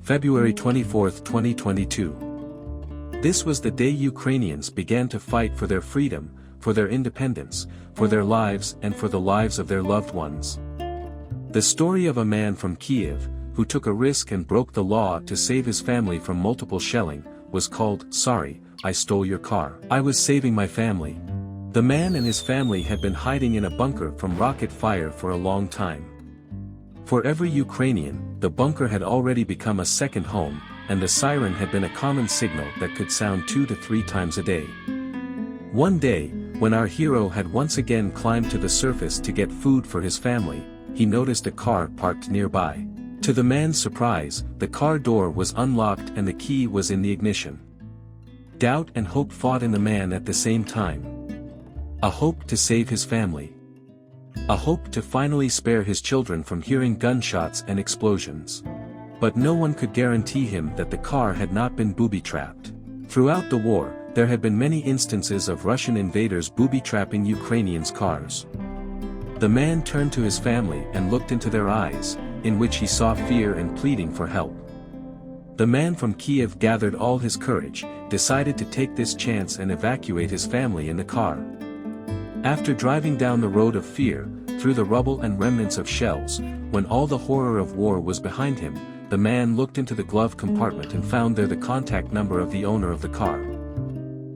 February 24, 2022. This was the day Ukrainians began to fight for their freedom, for their independence, for their lives and for the lives of their loved ones. The story of a man from Kyiv, who took a risk and broke the law to save his family from multiple shelling, was called, "Sorry, I stole your car. I was saving my family." The man and his family had been hiding in a bunker from rocket fire for a long time. For every Ukrainian, the bunker had already become a second home, and the siren had been a common signal that could sound 2 to 3 times a day. One day, when our hero had once again climbed to the surface to get food for his family, he noticed a car parked nearby. To the man's surprise, the car door was unlocked and the key was in the ignition. Doubt and hope fought in the man at the same time. A hope to save his family. A hope to finally spare his children from hearing gunshots and explosions. But no one could guarantee him that the car had not been booby-trapped. Throughout the war, there had been many instances of Russian invaders booby-trapping Ukrainians' cars. The man turned to his family and looked into their eyes, in which he saw fear and pleading for help. The man from Kyiv gathered all his courage, decided to take this chance and evacuate his family in the car. After driving down the road of fear, through the rubble and remnants of shells, when all the horror of war was behind him, the man looked into the glove compartment and found there the contact number of the owner of the car.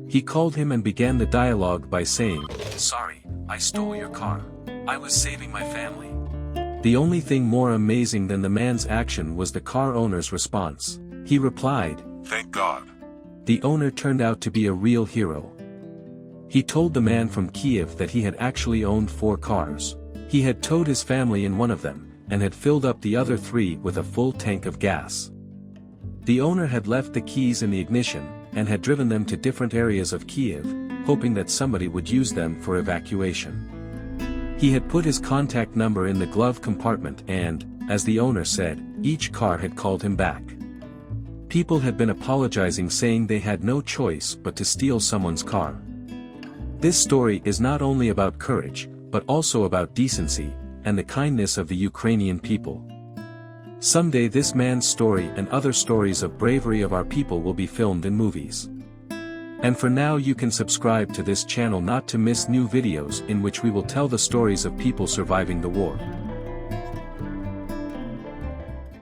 He called him and began the dialogue by saying, "Sorry, I stole your car. I was saving my family." The only thing more amazing than the man's action was the car owner's response. He replied, "Thank God." The owner turned out to be a real hero. He told the man from Kyiv that he had actually owned 4 cars. He had towed his family in one of them, and had filled up the other 3 with a full tank of gas. The owner had left the keys in the ignition, and had driven them to different areas of Kyiv, hoping that somebody would use them for evacuation. He had put his contact number in the glove compartment and, as the owner said, each car had called him back. People had been apologizing, saying they had no choice but to steal someone's car. This story is not only about courage, but also about decency, and the kindness of the Ukrainian people. Someday this man's story and other stories of bravery of our people will be filmed in movies. And for now you can subscribe to this channel not to miss new videos in which we will tell the stories of people surviving the war.